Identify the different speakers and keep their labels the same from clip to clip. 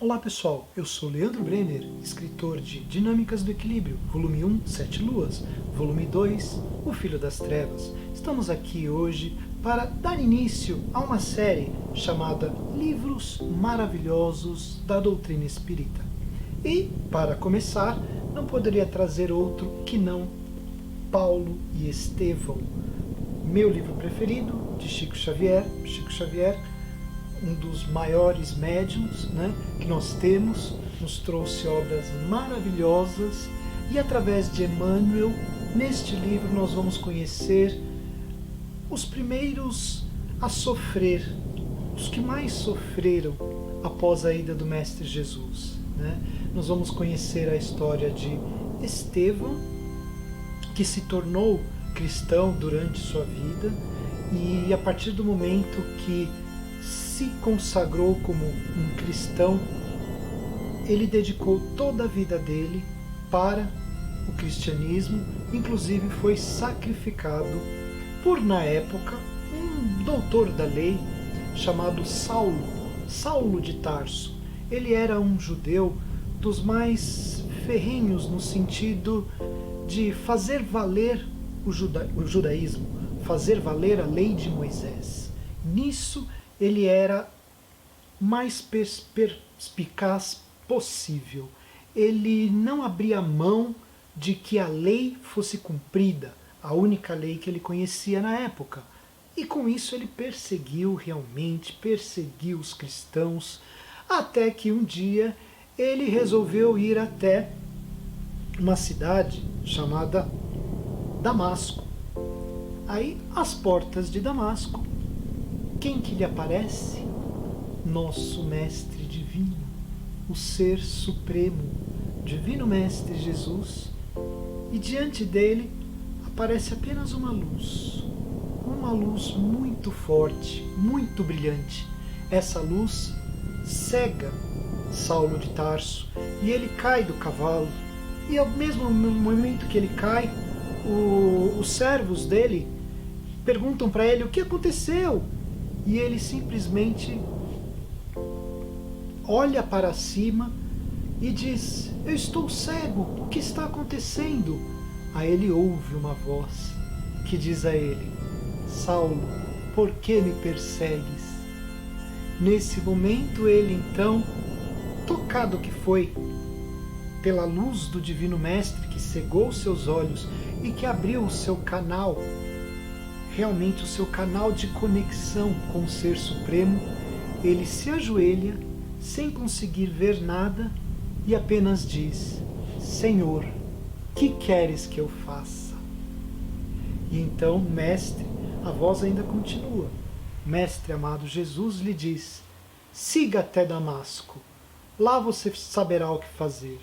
Speaker 1: Olá pessoal, eu sou Leandro Brenner, escritor de Dinâmicas do Equilíbrio, volume 1, Sete Luas, volume 2, O Filho das Trevas. Estamos aqui hoje para dar início a uma série chamada Livros Maravilhosos da Doutrina Espírita. E, para começar, não poderia trazer outro que não Paulo e Estevão, meu livro preferido de Chico Xavier, um dos maiores médiuns, que nós temos, nos trouxe obras maravilhosas e através de Emmanuel, neste livro nós vamos conhecer os primeiros a sofrer, os que mais sofreram após a ida do Mestre Jesus. Nós vamos conhecer a história de Estevão, que se tornou cristão durante sua vida e a partir do momento que se consagrou como um cristão, ele dedicou toda a vida dele para o cristianismo, inclusive foi sacrificado por, na época, um doutor da lei chamado Saulo de Tarso. Ele era um judeu dos mais ferrenhos no sentido de fazer valer o judaísmo, fazer valer a lei de Moisés. Nisso ele era mais perspicaz possível. Ele não abria mão de que a lei fosse cumprida, a única lei que ele conhecia na época. E com isso ele realmente perseguiu os cristãos, até que um dia ele resolveu ir até uma cidade chamada Damasco. Aí, às portas de Damasco, quem que lhe aparece? Nosso Mestre Divino, o Ser Supremo, Divino Mestre Jesus, e diante dele aparece apenas uma luz muito forte, muito brilhante. Essa luz cega Saulo de Tarso e ele cai do cavalo, e ao mesmo momento que ele cai, os servos dele perguntam para ele o que aconteceu. E ele simplesmente olha para cima e diz: eu estou cego, o que está acontecendo? Aí ele ouve uma voz que diz a ele: Saulo, por que me persegues? Nesse momento ele então, tocado que foi pela luz do Divino Mestre que cegou seus olhos e que abriu o seu canal, realmente o seu canal de conexão com o Ser Supremo, ele se ajoelha, sem conseguir ver nada, e apenas diz: Senhor, que queres que eu faça? E então, mestre, a voz ainda continua. Mestre amado Jesus lhe diz: siga até Damasco, lá você saberá o que fazer.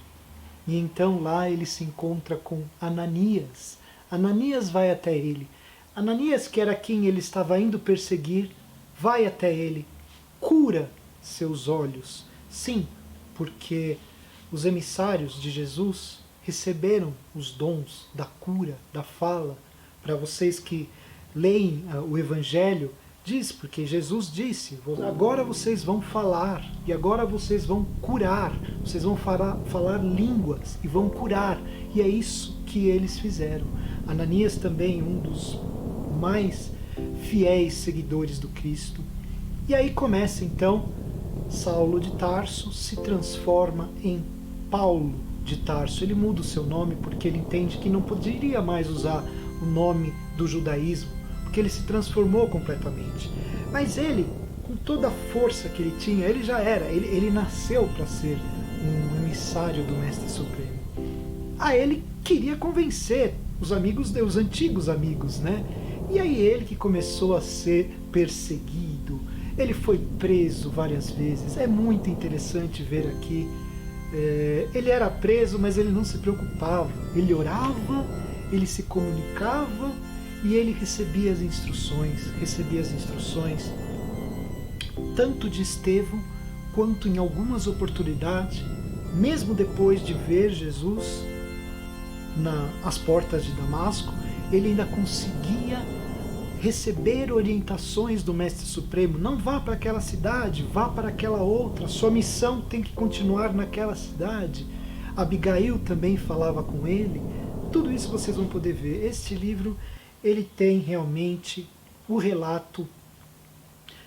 Speaker 1: E então lá ele se encontra com Ananias. Ananias vai até ele. Ananias, que era quem ele estava indo perseguir, vai até ele, cura seus olhos. Sim, porque os emissários de Jesus receberam os dons da cura, da fala. Para vocês que leem o Evangelho, diz, porque Jesus disse: agora vocês vão falar, e agora vocês vão curar, vocês vão falar línguas e vão curar. E é isso que eles fizeram. Ananias também, um dos mais fiéis seguidores do Cristo. E aí começa então, Saulo de Tarso se transforma em Paulo de Tarso. Ele muda o seu nome porque ele entende que não poderia mais usar o nome do judaísmo, porque ele se transformou completamente. Mas ele, com toda a força que ele tinha, ele já era, ele nasceu para ser um emissário do Mestre Supremo. Ele queria convencer os antigos amigos, E aí ele que começou a ser perseguido, ele foi preso várias vezes. É muito interessante ver aqui, ele era preso, mas ele não se preocupava. Ele orava, ele se comunicava e ele recebia as instruções tanto de Estevão quanto em algumas oportunidades, mesmo depois de ver Jesus às portas de Damasco, ele ainda conseguia receber orientações do Mestre Supremo. Não vá para aquela cidade, vá para aquela outra. Sua missão tem que continuar naquela cidade. Abigail também falava com ele. Tudo isso vocês vão poder ver. Este livro, ele tem realmente o relato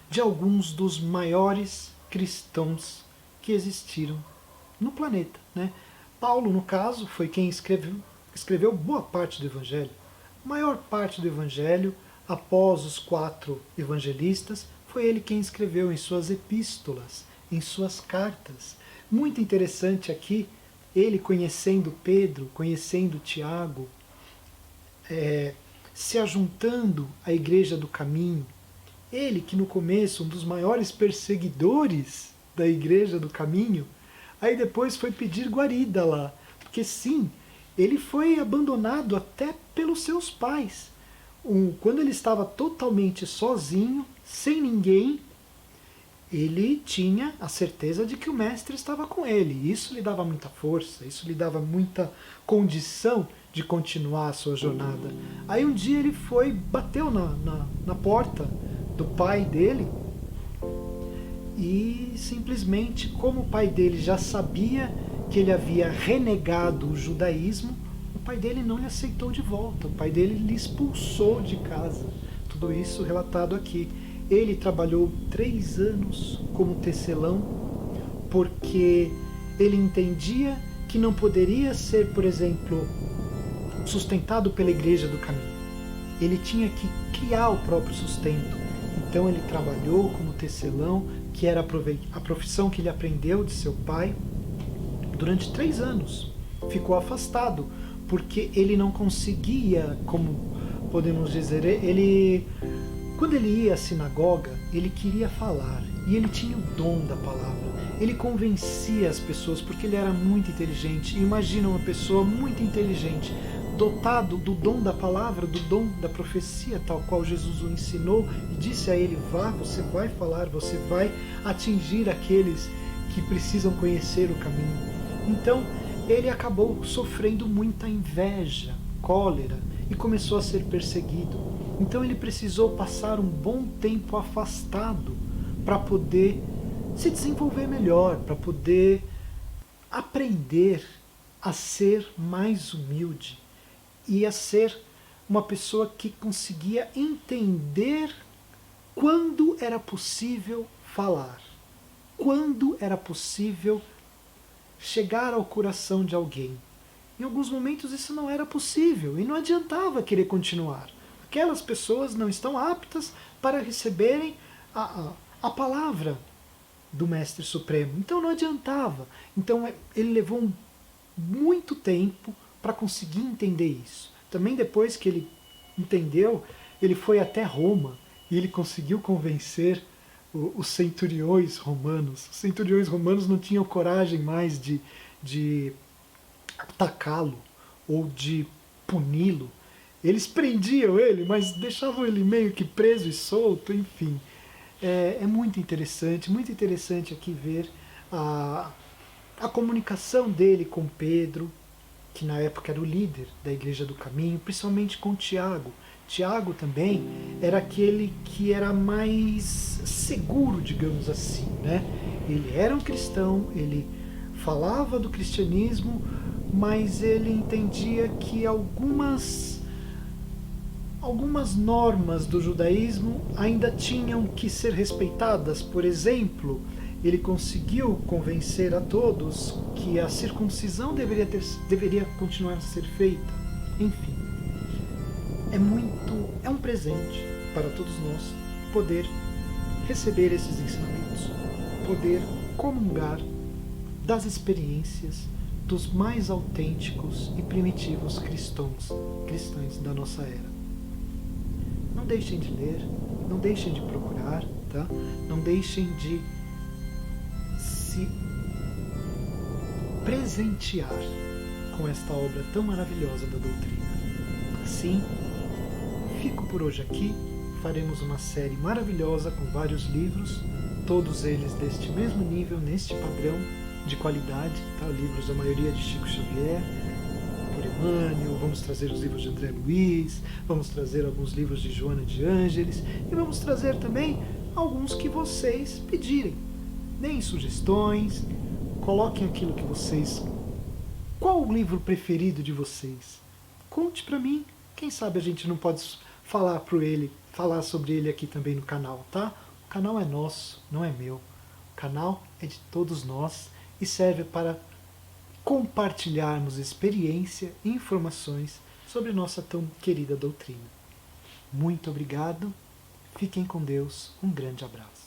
Speaker 1: de alguns dos maiores cristãos que existiram no planeta, né? Paulo, no caso, foi quem escreveu boa parte do Evangelho. A maior parte do Evangelho, após os 4 evangelistas, foi ele quem escreveu em suas epístolas, em suas cartas. Muito interessante aqui, ele conhecendo Pedro, conhecendo Tiago, se ajuntando à Igreja do Caminho. Ele que no começo, um dos maiores perseguidores da Igreja do Caminho, aí depois foi pedir guarida lá. Porque sim, ele foi abandonado até pelos seus pais. Quando ele estava totalmente sozinho, sem ninguém, ele tinha a certeza de que o mestre estava com ele. Isso lhe dava muita força, isso lhe dava muita condição de continuar a sua jornada. Aí um dia ele foi, bateu na porta do pai dele e simplesmente, como o pai dele já sabia que ele havia renegado o judaísmo, o pai dele não lhe aceitou de volta, o pai dele lhe expulsou de casa. Tudo isso relatado aqui. Ele trabalhou 3 anos como tecelão, porque ele entendia que não poderia ser, por exemplo, sustentado pela Igreja do Caminho. Ele tinha que criar o próprio sustento. Então ele trabalhou como tecelão, que era a profissão que ele aprendeu de seu pai, durante 3 anos. Ficou afastado, porque ele não conseguia, como podemos dizer, quando ele ia à sinagoga, ele queria falar, e ele tinha o dom da palavra. Ele convencia as pessoas, porque ele era muito inteligente. Imagina uma pessoa muito inteligente, dotado do dom da palavra, do dom da profecia, tal qual Jesus o ensinou, e disse a ele: vá, você vai falar, você vai atingir aqueles que precisam conhecer o caminho. Então, ele acabou sofrendo muita inveja, cólera, e começou a ser perseguido. Então ele precisou passar um bom tempo afastado para poder se desenvolver melhor, para poder aprender a ser mais humilde e a ser uma pessoa que conseguia entender quando era possível falar, quando era possível chegar ao coração de alguém. Em alguns momentos isso não era possível e não adiantava querer continuar. Aquelas pessoas não estão aptas para receberem a palavra do Mestre Supremo. Então não adiantava. Então ele levou muito tempo para conseguir entender isso. Também depois que ele entendeu, ele foi até Roma e ele conseguiu convencer os centuriões romanos. Os centuriões romanos não tinham coragem mais de atacá-lo ou de puni-lo. Eles prendiam ele, mas deixavam ele meio que preso e solto, enfim. É muito interessante aqui ver a comunicação dele com Pedro, que na época era o líder da Igreja do Caminho, principalmente com Tiago. Tiago também era aquele que era mais seguro, digamos assim, né? Ele era um cristão, ele falava do cristianismo, mas ele entendia que algumas normas do judaísmo ainda tinham que ser respeitadas. Por exemplo, ele conseguiu convencer a todos que a circuncisão deveria continuar a ser feita. Enfim, é um presente para todos nós poder receber esses ensinamentos, poder comungar das experiências dos mais autênticos e primitivos cristãos da nossa era. Não deixem de ler, não deixem de procurar, tá? Não deixem de se presentear com esta obra tão maravilhosa da doutrina. Assim, fico por hoje aqui. Faremos uma série maravilhosa com vários livros, todos eles deste mesmo nível, neste padrão de qualidade, tá? Livros, a maioria de Chico Xavier, por aí Emmanuel, vamos trazer os livros de André Luiz, vamos trazer alguns livros de Joana de Ângeles e vamos trazer também alguns que vocês pedirem. Deem sugestões, coloquem aquilo que vocês... Qual o livro preferido de vocês? Conte para mim, quem sabe a gente não pode falar sobre ele aqui também no canal, tá? O canal é nosso, não é meu. O canal é de todos nós e serve para compartilharmos experiência e informações sobre nossa tão querida doutrina. Muito obrigado, fiquem com Deus, um grande abraço.